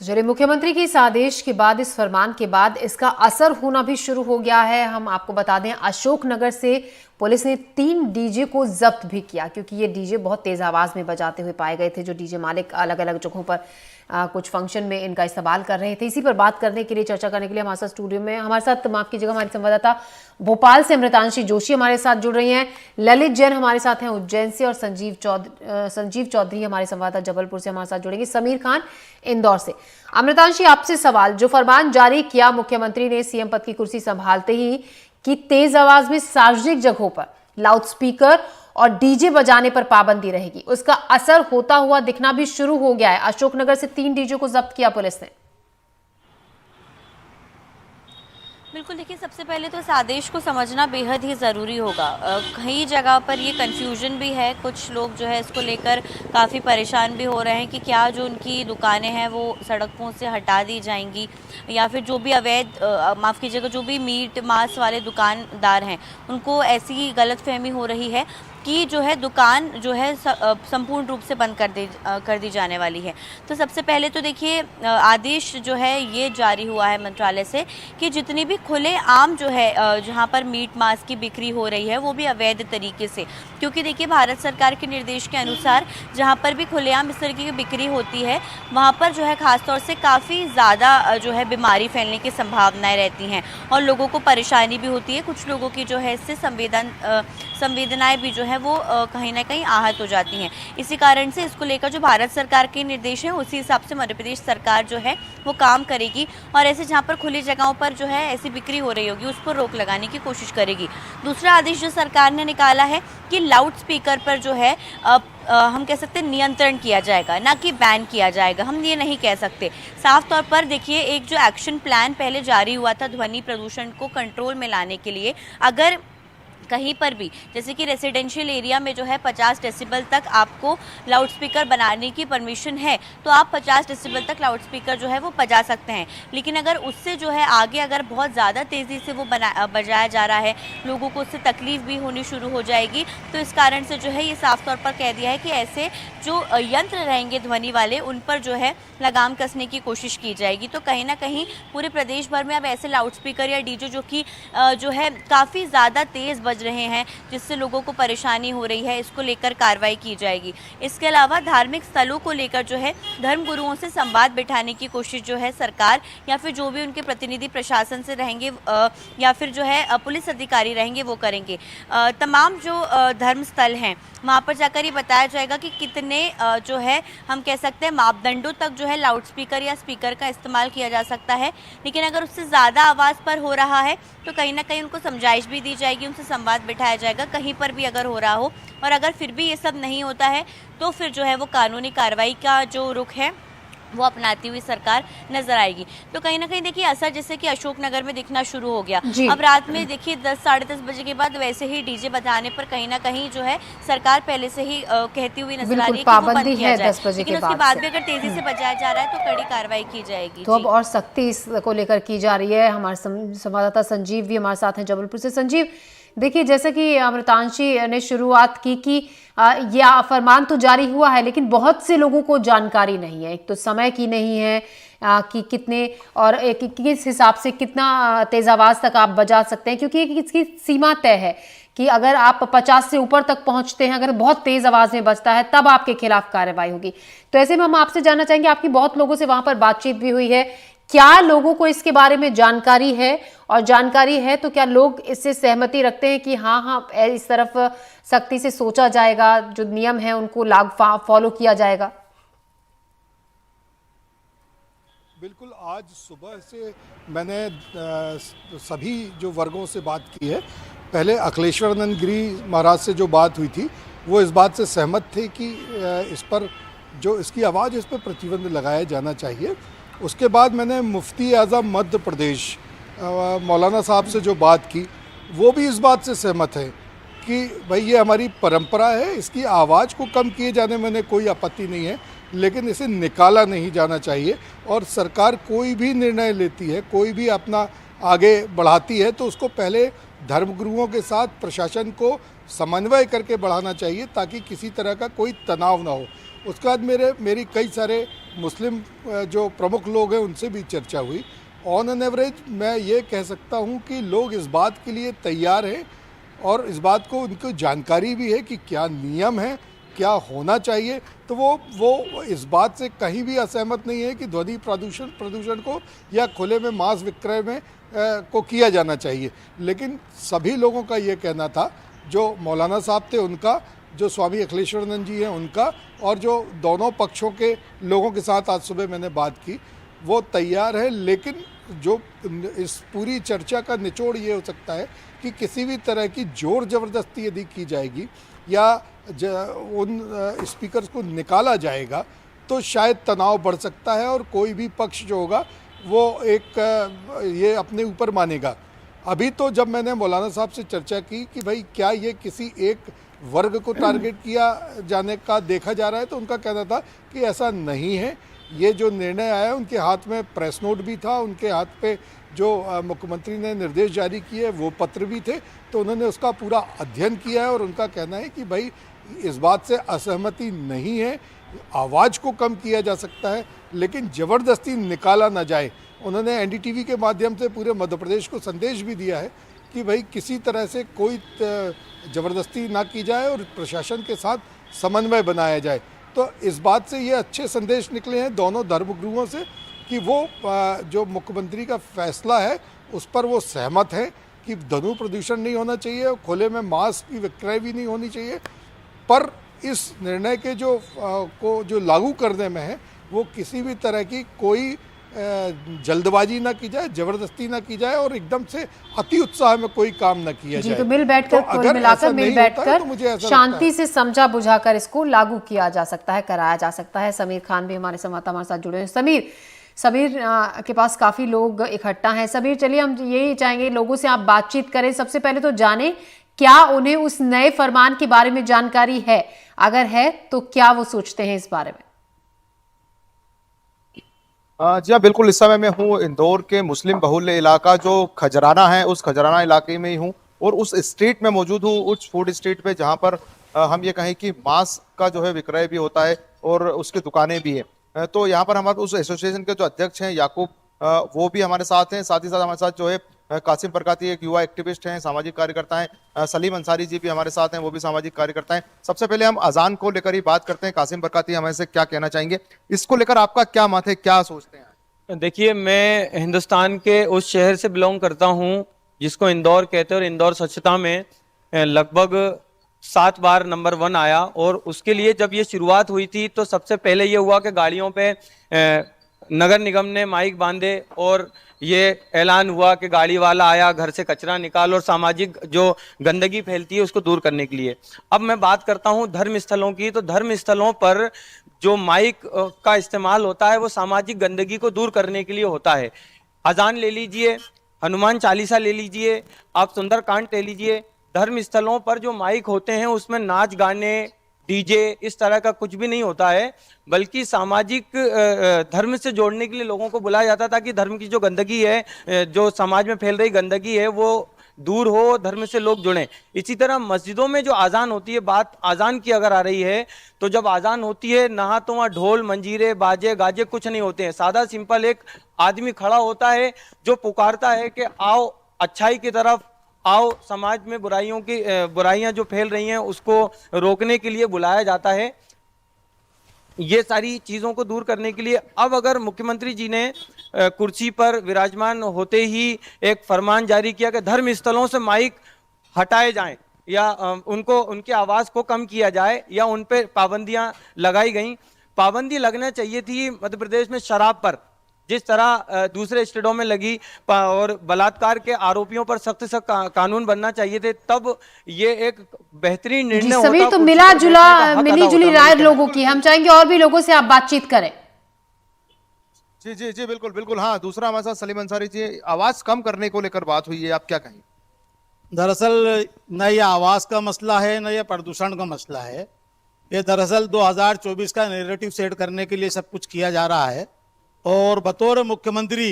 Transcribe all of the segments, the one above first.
तो चलिए, मुख्यमंत्री के इस आदेश के बाद, इस फरमान के बाद इसका असर होना भी शुरू हो गया है। हम आपको बता दें, अशोकनगर से पुलिस ने 3 डीजे को जब्त भी किया, क्योंकि ये डीजे बहुत तेज आवाज में बजाते हुए पाए गए थे। जो डीजे मालिक अलग अलग जगहों पर कुछ फंक्शन में इनका इस्तेमाल कर रहे थे। इसी पर बात करने के लिए, चर्चा करने के लिए हमारे साथ स्टूडियो में, माफ कीजिएगा, हमारे संवाददाता भोपाल से अमृतांशी जोशी हमारे साथ जुड़ रही हैं। ललित जैन हमारे साथ हैं उज्जैन से, और संजीव चौधरी हमारे संवाददाता जबलपुर से हमारे साथ जुड़ेंगे, समीर खान इंदौर से। अमृतांशी, आपसे सवाल, जो फरमान जारी किया मुख्यमंत्री ने सीएम पद की कुर्सी संभालते ही कि तेज आवाज में सार्वजनिक जगहों पर लाउडस्पीकर और डीजे बजाने पर पाबंदी रहेगी, उसका असर होता हुआ दिखना भी शुरू हो गया है। अशोकनगर से 3 डीजे को जब्त किया पुलिस ने। बिल्कुल, देखिए, सबसे पहले तो इस आदेश को समझना बेहद ही ज़रूरी होगा। कई जगह पर ये कन्फ्यूजन भी है, कुछ लोग जो है इसको लेकर काफ़ी परेशान भी हो रहे हैं कि क्या जो उनकी दुकानें हैं वो सड़कों से हटा दी जाएंगी, या फिर जो भी अवैध, माफ़ कीजिएगा, जो भी मीट मांस वाले दुकानदार हैं उनको ऐसी गलतफहमी हो रही है कि जो है दुकान जो है संपूर्ण रूप से बंद कर दी जाने वाली है। तो सबसे पहले तो देखिए, आदेश जो है ये जारी हुआ है मंत्रालय से कि जितनी भी खुले आम जो है जहाँ पर मीट मांस की बिक्री हो रही है वो भी अवैध तरीके से, क्योंकि देखिए भारत सरकार के निर्देश के अनुसार जहाँ पर भी खुलेआम इस तरीके की बिक्री होती है वहाँ पर जो है खासतौर से काफ़ी ज़्यादा जो है बीमारी फैलने की संभावनाएँ रहती हैं और लोगों को परेशानी भी होती है। कुछ लोगों की जो है इससे संवेदनाएँ भी जो है वो कहीं ना कहीं आहत हो जाती हैं। इसी कारण से इसको लेकर जो भारत सरकार के निर्देश हैं उसी हिसाब से मध्य प्रदेश सरकार जो है वो काम करेगी और ऐसे जहाँ पर खुली जगहों पर जो है ऐसी बिक्री हो रही होगी उस पर रोक लगाने की कोशिश करेगी। दूसरा आदेश जो सरकार ने निकाला है कि लाउड स्पीकर पर जो है हम कह सकते हैं नियंत्रण किया जाएगा, ना कि बैन किया जाएगा। हम ये नहीं कह सकते। साफ तौर पर देखिए, एक जो एक्शन प्लान पहले जारी हुआ था ध्वनि प्रदूषण को कंट्रोल में लाने के लिए, अगर कहीं पर भी जैसे कि रेसिडेंशियल एरिया में जो है 50 डेसिबल तक आपको लाउडस्पीकर बनाने की परमिशन है तो आप 50 डेसिबल तक लाउडस्पीकर जो है वो बजा सकते हैं। लेकिन अगर उससे जो है आगे अगर बहुत ज़्यादा तेज़ी से वो बजाया जा रहा है, लोगों को उससे तकलीफ भी होनी शुरू हो जाएगी। तो इस कारण से जो है ये साफ तौर पर कह दिया है कि ऐसे जो यंत्र रहेंगे ध्वनि वाले उन पर जो है लगाम कसने की कोशिश की जाएगी। तो कहीं ना कहीं पूरे प्रदेश भर में अब ऐसे लाउडस्पीकर या डीजे जो कि जो है काफ़ी ज़्यादा तेज़ रहे हैं जिससे लोगों को परेशानी हो रही है, इसको लेकर कार्रवाई की जाएगी। इसके अलावा धार्मिक स्थलों को लेकर जो है धर्म गुरुओं से संवाद बिठाने की कोशिश जो है सरकार या फिर जो भी उनके प्रतिनिधि प्रशासन से रहेंगे या फिर जो है पुलिस अधिकारी रहेंगे वो करेंगे। तमाम जो धर्म स्थल हैं वहाँ पर जाकर ये बताया जाएगा कि कितने जो है हम कह सकते हैं मापदंडों तक जो है लाउडस्पीकर या स्पीकर का इस्तेमाल किया जा सकता है। लेकिन अगर उससे ज़्यादा आवाज़ पर हो रहा है तो कहीं ना कहीं उनको समझाइश भी दी जाएगी, उनसे संवाद बिठाया जाएगा कहीं पर भी अगर हो रहा हो। और अगर फिर भी ये सब नहीं होता है तो फिर जो है वो कानूनी कार्रवाई का जो रुख है वो अपनाती हुई सरकार नजर आएगी। तो कहीं ना कहीं देखिए असर जैसे कि अशोकनगर में दिखना शुरू हो गया। अब रात में देखिए 10 साढ़े 10 बजे के बाद वैसे ही डीजे बजाने पर कहीं ना कहीं जो है सरकार पहले से ही कहती हुई नजर आ रही है कि वो बंद किया जाए। लेकिन उसके बाद भी अगर तेजी से बजाया जा रहा है तो कड़ी कार्रवाई की जाएगी। तो अब और सख्ती इसको लेकर की जा रही है। हमारे संवाददाता संजीव भी हमारे साथ हैं जबलपुर से। संजीव, देखिए, जैसे कि अमृतांशी ने शुरुआत की कि यह फरमान तो जारी हुआ है लेकिन बहुत से लोगों को जानकारी नहीं है। एक तो समय की नहीं है कि कितने और किस हिसाब से कितना तेज आवाज तक आप बजा सकते हैं, क्योंकि इसकी सीमा तय है कि अगर आप 50 से ऊपर तक पहुंचते हैं, अगर बहुत तेज आवाज में बजता है तब आपके खिलाफ कार्रवाई होगी। तो ऐसे में हम आपसे जानना चाहेंगे, आपकी बहुत लोगों से वहां पर बातचीत भी हुई है, क्या लोगों को इसके बारे में जानकारी है, और जानकारी है तो क्या लोग इससे सहमति रखते हैं कि हाँ इस तरफ सख्ती से सोचा जाएगा, जो नियम है उनको फॉलो किया जाएगा? बिल्कुल, आज सुबह से मैंने सभी जो वर्गों से बात की है। पहले अखिलेश्वरानंद गिरी महाराज से जो बात हुई थी वो इस बात से सहमत थे कि इस पर जो इसकी आवाज़, इस पर प्रतिबंध लगाया जाना चाहिए। उसके बाद मैंने मुफ्ती आज़म मध्य प्रदेश मौलाना साहब से जो बात की वो भी इस बात से सहमत है कि भाई ये हमारी परंपरा है, इसकी आवाज़ को कम किए जाने में कोई आपत्ति नहीं है, लेकिन इसे निकाला नहीं जाना चाहिए। और सरकार कोई भी निर्णय लेती है, कोई भी अपना आगे बढ़ाती है तो उसको पहले धर्मगुरुओं के साथ प्रशासन को समन्वय करके बढ़ाना चाहिए ताकि किसी तरह का कोई तनाव ना हो। उसके बाद मेरी कई सारे मुस्लिम जो प्रमुख लोग हैं उनसे भी चर्चा हुई। ऑन एन एवरेज मैं ये कह सकता हूँ कि लोग इस बात के लिए तैयार हैं और इस बात को उनको जानकारी भी है कि क्या नियम है, क्या होना चाहिए। तो वो इस बात से कहीं भी असहमत नहीं है कि ध्वनि प्रदूषण को या खुले में मांस विक्रय में को किया जाना चाहिए। लेकिन सभी लोगों का ये कहना था, जो मौलाना साहब थे उनका, जो स्वामी अखिलेश्वरानंद जी हैं उनका, और जो दोनों पक्षों के लोगों के साथ आज सुबह मैंने बात की, वो तैयार है। लेकिन जो इस पूरी चर्चा का निचोड़ ये हो सकता है कि किसी भी तरह की जोर ज़बरदस्ती यदि की जाएगी या उन स्पीकर्स को निकाला जाएगा तो शायद तनाव बढ़ सकता है और कोई भी पक्ष जो होगा वो ये अपने ऊपर मानेगा। अभी तो जब मैंने मौलाना साहब से चर्चा की कि भाई क्या ये किसी एक वर्ग को टारगेट किया जाने का देखा जा रहा है, तो उनका कहना था कि ऐसा नहीं है। ये जो निर्णय आया, उनके हाथ में प्रेस नोट भी था, उनके हाथ पे जो मुख्यमंत्री ने निर्देश जारी किए वो पत्र भी थे, तो उन्होंने उसका पूरा अध्ययन किया है और उनका कहना है कि भाई इस बात से असहमति नहीं है, आवाज़ को कम किया जा सकता है लेकिन ज़बरदस्ती निकाला ना जाए। उन्होंने एनडीटीवी के माध्यम से पूरे मध्य प्रदेश को संदेश भी दिया है कि भाई किसी तरह से कोई ज़बरदस्ती ना की जाए और प्रशासन के साथ समन्वय बनाया जाए। तो इस बात से ये अच्छे संदेश निकले हैं दोनों धर्मगुरुओं से कि वो जो मुख्यमंत्री का फैसला है उस पर वो सहमत हैं कि ध्वनि प्रदूषण नहीं होना चाहिए, खुले में मांस की विक्रय भी नहीं होनी चाहिए। पर इस निर्णय के जो लागू करने में है वो किसी भी तरह की कोई जल्दबाजी ना की जाए, जबरदस्ती ना की जाए और एकदम से अति उत्साह में कोई काम ना किया जाए। तो मिल बैठकर तो मुझे ऐसा शांति से समझा बुझाकर इसको लागू किया जा सकता है, कराया जा सकता है। समीर खान भी हमारे संवाददाता हमारे साथ जुड़े हैं। समीर के पास काफी लोग इकट्ठा हैं। समीर, चलिए हम यही चाहेंगे लोगों से आप बातचीत करें। सबसे पहले तो जाने क्या उन्हें उस नए फरमान के बारे में जानकारी है, अगर है तो क्या वो सोचते हैं इस बारे में। जी हाँ, बिल्कुल। इस समय मैं हूँ इंदौर के मुस्लिम बहुल्य इलाका जो खजराना है, उस खजराना इलाके में ही हूँ और उस स्ट्रीट में मौजूद हूँ, उस फूड स्ट्रीट पे जहाँ पर हम ये कहें कि मांस का जो है विक्रय भी होता है और उसकी दुकानें भी हैं। तो यहाँ पर हमारे उस एसोसिएशन के जो अध्यक्ष हैं याकूब, वो भी हमारे साथ हैं। साथ ही साथ हमारे साथ जो है कासिम परकाती एक युवा एक्टिविस्ट हैं, सामाजिक कार्यकर्ता हैं। सलीम अंसारी जी भी हमारे साथ हैं, वो भी सामाजिक कार्यकर्ता हैं। सबसे पहले हम अजान को लेकर ही बात करते हैं। कासिम परकाती हमें से क्या कहना चाहेंगे, इसको लेकर आपका क्या मत है, क्या सोचते हैं? देखिए, मैं हिंदुस्तान के उस शहर से बिलोंग करता हूं जिसको इंदौर कहते हैं और इंदौर स्वच्छता में लगभग 7 बार नंबर 1 आया। और उसके लिए जब ये शुरुआत हुई थी तो सबसे पहले ये हुआ कि गाड़ियों पे नगर निगम ने माइक बांधे और ये ऐलान हुआ कि गाड़ी वाला आया, घर से कचरा निकाल, और सामाजिक जो गंदगी फैलती है उसको दूर करने के लिए। अब मैं बात करता हूँ धर्म स्थलों की, तो धर्म स्थलों पर जो माइक का इस्तेमाल होता है वो सामाजिक गंदगी को दूर करने के लिए होता है। अजान ले लीजिए, हनुमान चालीसा ले लीजिए, आप सुंदरकांड ले लीजिए। धर्म स्थलों पर जो माइक होते हैं उसमें नाच गाने, डीजे, इस तरह का कुछ भी नहीं होता है, बल्कि सामाजिक धर्म से जोड़ने के लिए लोगों को बुलाया जाता था कि धर्म की जो गंदगी है, जो समाज में फैल रही गंदगी है, वो दूर हो, धर्म से लोग जुड़ें। इसी तरह मस्जिदों में जो आज़ान होती है, बात आज़ान की अगर आ रही है, तो जब आज़ान होती है ना तो वहाँ ढोल मंजीरे बाजे गाजे कुछ नहीं होते हैं। सादा सिंपल एक आदमी खड़ा होता है जो पुकारता है कि आओ अच्छाई की तरफ आओ, समाज में बुराइयां जो फैल रही हैं उसको रोकने के लिए बुलाया जाता है। ये सारी चीज़ों को दूर करने के लिए अब अगर मुख्यमंत्री जी ने कुर्सी पर विराजमान होते ही एक फरमान जारी किया कि धर्म स्थलों से माइक हटाए जाएं या उनके आवाज़ को कम किया जाए या उन पे पाबंदियां लगाई गई। पाबंदी लगना चाहिए थी मध्य प्रदेश में शराब पर, जिस तरह दूसरे स्टेटों में लगी, और बलात्कार के आरोपियों पर सख्त से कानून बनना चाहिए थे, तब ये एक बेहतरीन निर्णय होता। सभी तो मिली जुली राय लोगों की, हम चाहेंगे और भी लोगों से आप बातचीत करें। जी जी जी, बिल्कुल बिल्कुल। हाँ, दूसरा हमारे साथ सलीम अंसारी जी, आवाज कम करने को लेकर बात हुई है, आप क्या कहेंगे? दरअसल न यह आवाज का मसला है न यह प्रदूषण का मसला है। ये दरअसल 2024 का नैरेटिव सेट करने के लिए सब कुछ किया जा रहा है और बतौर मुख्यमंत्री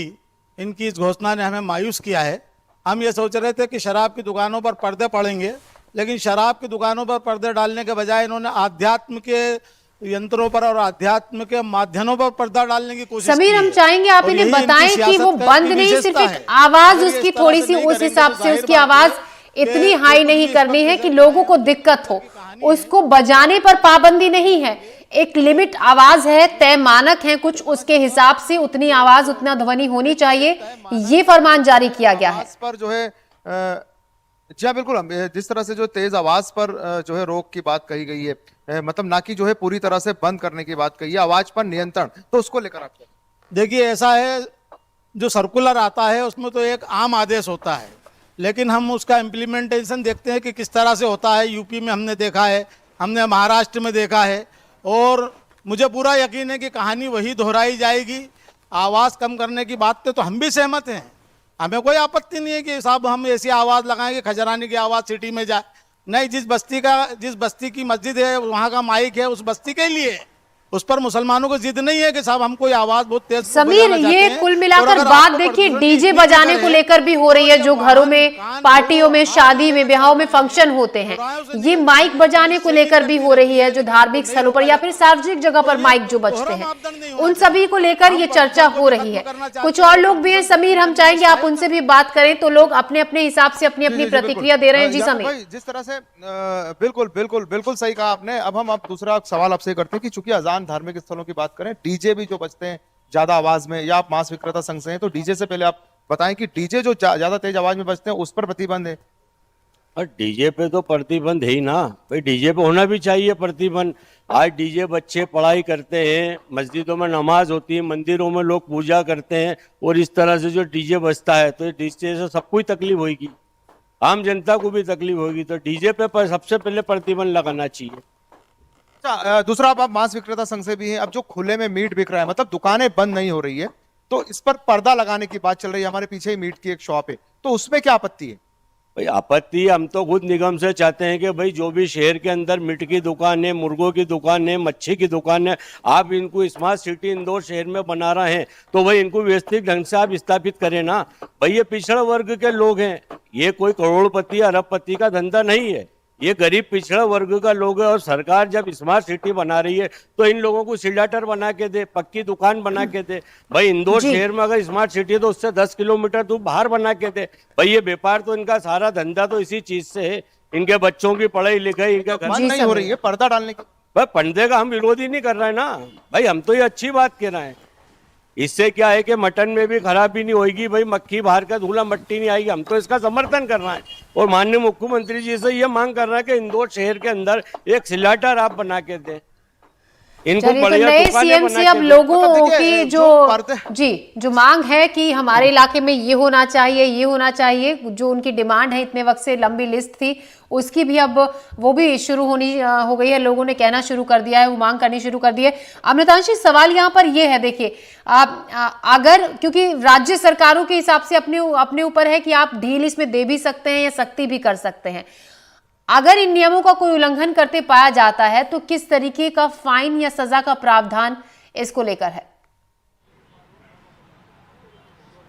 इनकी इस घोषणा ने हमें मायूस किया है। हम ये सोच रहे थे कि शराब की दुकानों पर पर्दे पड़ेंगे, लेकिन शराब की दुकानों पर पर्दे डालने के बजाय इन्होंने आध्यात्म के यंत्रों पर और अध्यात्म के माध्यमों पर पर्दा डालने की कोशिश समीर, की हम है। चाहेंगे आप और इन्हें यही इनकी बताएं कि सियासत वो का बंद की नहीं, सिर्फ विशेषता एक है। आवाज अगर ये उसकी इस तरह थोड़ी से सी नहीं उस करेंगे हिसाब तो से जाहिर उसकी बात आवाज है कि इतनी जो हाई कुछ नहीं भी इस करनी वक्त है कि नजर लोगों आया को है, दिक्कत हो। कहानी है। उसको बजाने पर पाबंदी नहीं है, एक लिमिट आवाज है, तय मानक है कुछ, उसके हिसाब से उतनी आवाज उतना ध्वनि होनी चाहिए, ये फरमान जारी किया गया है। आवाज पर जो है जी हाँ बिल्कुल, हम जिस तरह से जो तेज आवाज पर जो है रोक की बात कही गई है, मतलब ना कि जो है पूरी तरह से बंद करने की बात कही है, आवाज पर नियंत्रण, तो उसको लेकर आप क्या? देखिए ऐसा है, जो सर्कुलर आता है उसमें तो एक आम आदेश होता है, लेकिन हम उसका इम्प्लीमेंटेशन देखते हैं कि किस तरह से होता है। यूपी में हमने देखा है, हमने महाराष्ट्र में देखा है, और मुझे पूरा यकीन है कि कहानी वही दोहराई जाएगी। आवाज़ कम करने की बात पे तो हम भी सहमत हैं, हमें कोई आपत्ति नहीं है कि साहब हम ऐसी आवाज़ लगाएं कि खजरानी की आवाज़ सिटी में जाए। नहीं, जिस बस्ती की मस्जिद है वहाँ का माइक है उस बस्ती के लिए है। उस पर मुसलमानों को जिद नहीं है कि साहब हम कोई आवाज बहुत तेज समीर, बजाना ये चाहते हैं। कुल और मिलाकर अगर बात आपको देखिए प्रदूषण डीजे इतनी बजाने फिक्र को है, लेकर भी हो रही है, तो जो जब घरों वाहन, में कान, पार्टियों में, जो शादी में, ब्याहों में चौराहों फंक्शन होते हैं, से ये निकल माइक के बजाने को उससे लेकर भी भी करते हो रही है, हैं, जो तो धार्मिक नहीं स्थलों पर होगा या फिर सार्वजनिक जगह पर तो माइक ये जो बजते दोहरा हैं, मापदंड नहीं होना उन चाहिए। सभी को लेकर हम ये चर्चा प्रदूषण हो को रही खत्म है। करना चाहते कुछ हैं, और तो लोग भी हैं प्रदूषण समीर, हम को चाहेंगे आप खत्म उनसे भी बात करें, तो लोग अपने अपने हिसाब से अपनी अपनी जी, जी, प्रतिक्रिया बिल्कुल। दे रहे हैं। जी याकूब समीर, भाई, जिस तरह से बिल्कुल बिल्कुल बिल्कुल सही कहा आपने। अब हम दूसरा सवाल आपसे करते हैं कि चूंकि अजान धार्मिक स्थलों की बात करें, डीजे भी जो बजते हैं ज्यादा आवाज में, या आप मांस विक्रेता संघ से हैं, तो डीजे से पहले आप बताएं कि डीजे जो ज्यादा तेज आवाज में बजते हैं उस पर प्रतिबंध है? और डीजे पे तो प्रतिबंध है ही ना भाई, डीजे पे होना भी चाहिए प्रतिबंध। आज डीजे बच्चे पढ़ाई करते हैं, मस्जिदों में नमाज होती है, मंदिरों में लोग पूजा करते हैं, और इस तरह से जो डीजे बजता है तो डीजे से सबको ही तकलीफ होगी, आम जनता को भी तकलीफ होगी। तो डीजे पे सबसे पहले प्रतिबंध लगाना चाहिए। अच्छा, दूसरा आप मांस विक्रेता संघ से भी हैं। अब जो खुले में मीट बिक रहा है, मतलब दुकानें बंद नहीं हो रही है, तो इस पर पर्दा लगाने की बात चल रही है। हमारे पीछे ही मीट की एक शॉप है, तो उसमें क्या आपत्ति है? भाई आपत्ति हम तो खुद निगम से चाहते हैं कि भाई जो भी शहर के अंदर मीट की दुकान है, मुर्गों की दुकान है, मच्छी की दुकान है, आप इनको स्मार्ट सिटी इंदौर शहर में बना रहे हैं तो भाई इनको व्यवस्थित ढंग से आप स्थापित करें ना। भाई ये पिछड़ा वर्ग के लोग हैं, ये कोई करोड़पति अरबपति का धंधा नहीं है, ये गरीब पिछड़ा वर्ग का लोग है। और सरकार जब स्मार्ट सिटी बना रही है तो इन लोगों को सिलेंडर बना के दे, पक्की दुकान बना के दे। भाई इंदौर जी। शहर में अगर स्मार्ट सिटी है तो उससे 10 किलोमीटर दूर बाहर बना के दे। भाई ये व्यापार तो इनका सारा धंधा तो इसी चीज से है, इनके बच्चों की पढ़ाई लिखाई, इनका घर। बंद नहीं हो रही है पर्दा डालने की? भाई पर्दे का हम विरोधी नहीं कर रहे हैं ना भाई, हम तो ये अच्छी बात कह रहे हैं। इससे क्या है कि मटन में भी खराबी नहीं होगी, भाई मक्खी बाहर का धूला मट्टी नहीं आएगी, हम तो इसका समर्थन कर रहे हैं। और माननीय मुख्यमंत्री जी से ये मांग कर रहे हैं कि इंदौर शहर के अंदर एक सिलेंडर आप बना के दें, इनको चलिए, तो बढ़िया नए दुकानें सीएम बना से के अब दें। लोगों मतलब देखिए, की जो पर्दे- जो मांग है कि हमारे इलाके में ये होना चाहिए, ये होना चाहिए, जो उनकी डिमांड है, इतने वक्त से लंबी लिस्ट थी, उसकी भी अब वो भी शुरू होनी हो गई है, लोगों ने कहना शुरू कर दिया है, वो मांग करनी शुरू कर दी है। अमृतांशी, सवाल यहाँ पर ये है, देखिए अगर, क्योंकि राज्य सरकारों के हिसाब से अपने ऊपर है कि आप ढील इसमें दे भी सकते हैं या सख्ती भी कर सकते हैं, अगर इन नियमों का कोई उल्लंघन करते पाया जाता है तो किस तरीके का फाइन या सजा का प्रावधान इसको लेकर है?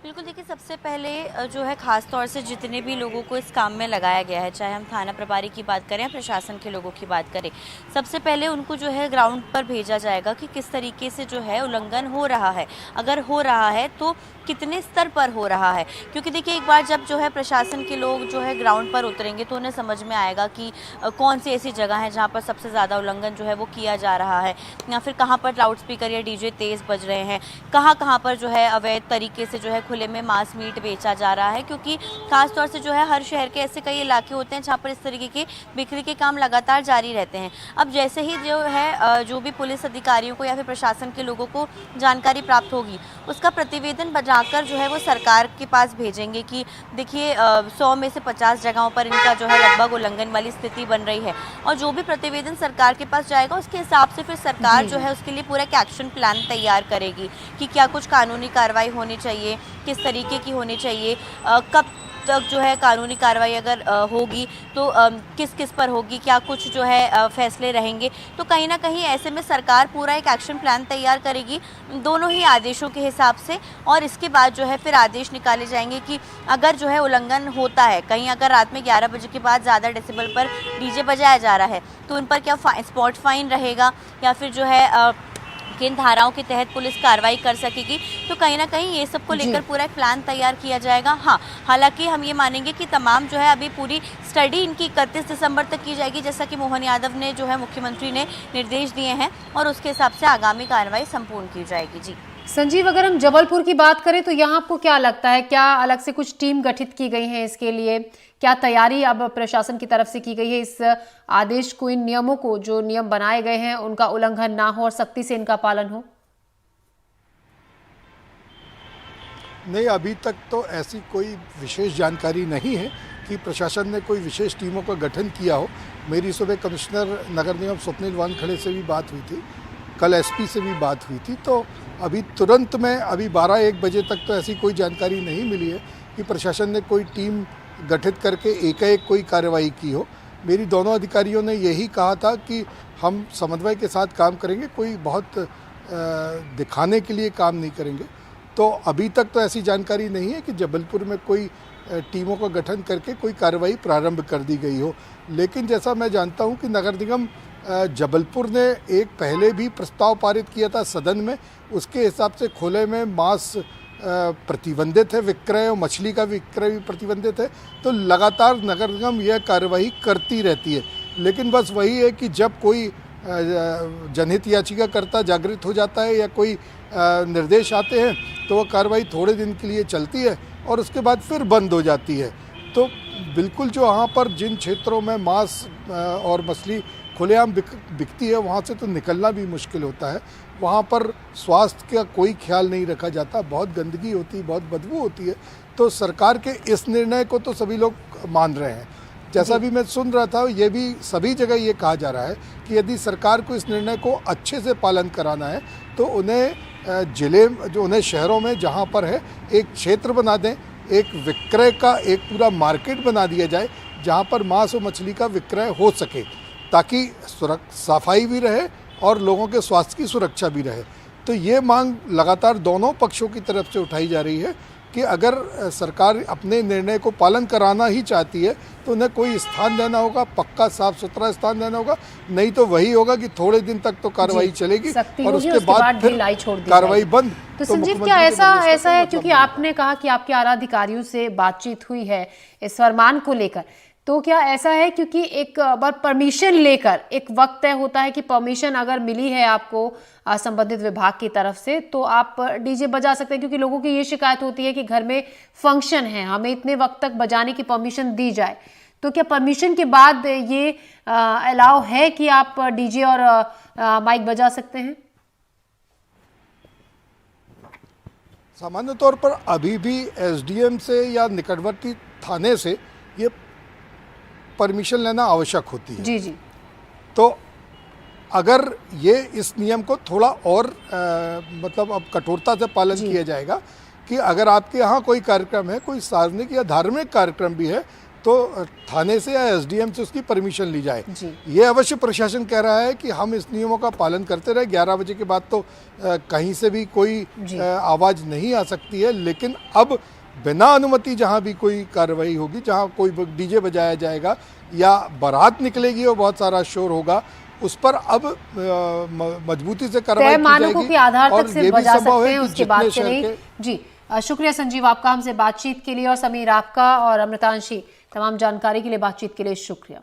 बिल्कुल, देखिए सबसे पहले जो है ख़ास तौर से जितने भी लोगों को इस काम में लगाया गया है, चाहे हम थाना प्रभारी की बात करें या प्रशासन के लोगों की बात करें, सबसे पहले उनको जो है ग्राउंड पर भेजा जाएगा कि किस तरीके से जो है उल्लंघन हो रहा है, अगर हो रहा है तो कितने स्तर पर हो रहा है। क्योंकि देखिए एक बार जब जो है प्रशासन के लोग जो है ग्राउंड पर उतरेंगे तो उन्हें समझ में आएगा कि कौन सी ऐसी जगह है जहाँ पर सबसे ज़्यादा उल्लंघन जो है वो किया जा रहा है, या फिर कहाँ पर लाउड स्पीकर या डीजे तेज़ बज रहे हैं, कहाँ पर जो है अवैध तरीके से जो है खुले में मांस मीट बेचा जा रहा है। क्योंकि खास तौर से जो है हर शहर के ऐसे कई इलाके होते हैं जहाँ पर इस तरीके के बिक्री के काम लगातार जारी रहते हैं। अब जैसे ही जो है जो भी पुलिस अधिकारियों को या फिर प्रशासन के लोगों को जानकारी प्राप्त होगी, उसका प्रतिवेदन बनाकर जो है वो सरकार के पास भेजेंगे कि देखिए 100 में से 50 जगहों पर इनका जो है लगभग उल्लंघन वाली स्थिति बन रही है। और जो भी प्रतिवेदन सरकार के पास जाएगा उसके हिसाब से फिर सरकार जो है उसके लिए पूरा एक एक्शन प्लान तैयार करेगी कि क्या कुछ कानूनी कार्रवाई होनी चाहिए, किस तरीके की होनी चाहिए, कब तक जो है कानूनी कार्रवाई अगर होगी तो किस किस पर होगी, क्या कुछ जो है फैसले रहेंगे। तो कहीं ना कहीं ऐसे में सरकार पूरा एक एक्शन प्लान तैयार करेगी दोनों ही आदेशों के हिसाब से, और इसके बाद जो है फिर आदेश निकाले जाएंगे कि अगर जो है उल्लंघन होता है, कहीं अगर रात में 11 बजे के बाद ज़्यादा डेसिबल पर डीजे बजाया जा रहा है तो उन पर क्या स्पॉट फाइन रहेगा या फिर जो है किन धाराओं के तहत पुलिस कार्रवाई कर सकेगी। तो कहीं ना कहीं ये सब को लेकर पूरा एक प्लान तैयार किया जाएगा। हाँ, हालांकि हम ये मानेंगे कि तमाम जो है अभी पूरी स्टडी इनकी 31 दिसंबर तक की जाएगी, जैसा कि मोहन यादव ने जो है मुख्यमंत्री ने निर्देश दिए हैं, और उसके हिसाब से आगामी कार्रवाई संपूर्ण की जाएगी। जी संजीव, अगर हम जबलपुर की बात करें तो यहाँ आपको क्या लगता है, क्या अलग से कुछ टीम गठित की गई है इसके लिए? क्या तैयारी अब प्रशासन की तरफ से की गई है इस आदेश को, इन नियमों को, जो नियम बनाए गए हैं उनका उल्लंघन ना हो और सख्ती से इनका पालन हो? नहीं, अभी तक तो ऐसी कोई विशेष जानकारी नहीं है कि प्रशासन ने कोई विशेष टीमों का गठन किया हो। मेरी सुबह कमिश्नर नगर निगम स्वप्निल वानखड़े से भी बात हुई थी, कल एसपी से भी बात हुई थी, तो अभी तुरंत में अभी 12-1 बजे तक तो ऐसी कोई जानकारी नहीं मिली है कि प्रशासन ने कोई टीम गठित करके एकाएक कोई कार्रवाई की हो। मेरी दोनों अधिकारियों ने यही कहा था कि हम समन्वय के साथ काम करेंगे, कोई बहुत दिखाने के लिए काम नहीं करेंगे। तो अभी तक तो ऐसी जानकारी नहीं है कि जबलपुर में कोई टीमों का गठन करके कोई कार्रवाई प्रारंभ कर दी गई हो। लेकिन जैसा मैं जानता हूं कि नगर निगम जबलपुर ने एक पहले भी प्रस्ताव पारित किया था सदन में, उसके हिसाब से खुले में मांस प्रतिबंधित है, विक्रय और मछली का विक्रय भी प्रतिबंधित है। तो लगातार नगर निगम यह कार्रवाई करती रहती है, लेकिन बस वही है कि जब कोई जनहित याचिकाकर्ता जागृत हो जाता है या कोई निर्देश आते हैं तो वह कार्रवाई थोड़े दिन के लिए चलती है और उसके बाद फिर बंद हो जाती है। तो बिल्कुल जो वहाँ पर जिन क्षेत्रों में मांस और मछली खुलेआम बिकती है वहाँ से तो निकलना भी मुश्किल होता है। वहाँ पर स्वास्थ्य का कोई ख्याल नहीं रखा जाता, बहुत गंदगी होती है, बहुत बदबू होती है। तो सरकार के इस निर्णय को तो सभी लोग मान रहे हैं। जैसा भी मैं सुन रहा था, ये भी सभी जगह ये कहा जा रहा है कि यदि सरकार को इस निर्णय को अच्छे से पालन कराना है तो उन्हें जिले जो उन्हें शहरों में जहाँ पर है एक क्षेत्र बना दें, एक विक्रय का एक पूरा मार्केट बना दिया जाए जहाँ पर मांस और मछली का विक्रय हो सके, ताकि सफाई भी रहे और लोगों के स्वास्थ्य की सुरक्षा भी रहे। तो ये मांग लगातार दोनों पक्षों की तरफ से उठाई जा रही है कि अगर सरकार अपने निर्णय को पालन कराना ही चाहती है तो उन्हें कोई स्थान देना होगा, पक्का साफ सुथरा स्थान देना होगा, नहीं तो वही होगा कि थोड़े दिन तक तो कार्रवाई चलेगी और उसके बाद फिर कार्रवाई बंद। तो संजीव, क्या ऐसा है, क्योंकि आपने कहा कि आपके आला अधिकारियों से बातचीत हुई है इस फरमान को लेकर, तो क्या ऐसा है क्योंकि एक बार परमिशन लेकर एक वक्त तय होता है कि परमिशन अगर मिली है आपको संबंधित विभाग की तरफ से तो आप डीजे बजा सकते हैं, क्योंकि लोगों की ये शिकायत होती है कि घर में फंक्शन है, हमें इतने वक्त तक बजाने की परमिशन दी जाए। तो क्या परमिशन के बाद ये अलाउ है कि आप डीजे और माइक बजा सकते हैं? सामान्य तौर पर अभी भी एसडीएम से या निकटवर्ती थाने से ये परमिशन लेना आवश्यक होती है। जी जी। तो अगर ये इस नियम को थोड़ा और मतलब अब कठोरता से पालन किया जाएगा कि अगर आपके यहाँ कोई कार्यक्रम है, कोई सार्वजनिक या धार्मिक कार्यक्रम भी है, तो थाने से या एसडीएम से उसकी परमिशन ली जाए। ये अवश्य प्रशासन कह रहा है कि हम इस नियमों का पालन करते रहे। 11 बजे के बाद तो कहीं से भी कोई आवाज़ नहीं आ सकती है, लेकिन अब बिना अनुमति जहां भी कोई कार्रवाई होगी, जहां कोई डीजे बजाया जाएगा या बारात निकलेगी और बहुत सारा शोर होगा, उस पर अब मजबूती से कार्रवाई की जाएगी के आधार तक से बजा सकते हैं, उसके बाद से नहीं। जी, शुक्रिया संजीव आपका हमसे बातचीत के लिए, और समीर आपका और अमृतांशी तमाम जानकारी के लिए, बातचीत के लिए शुक्रिया।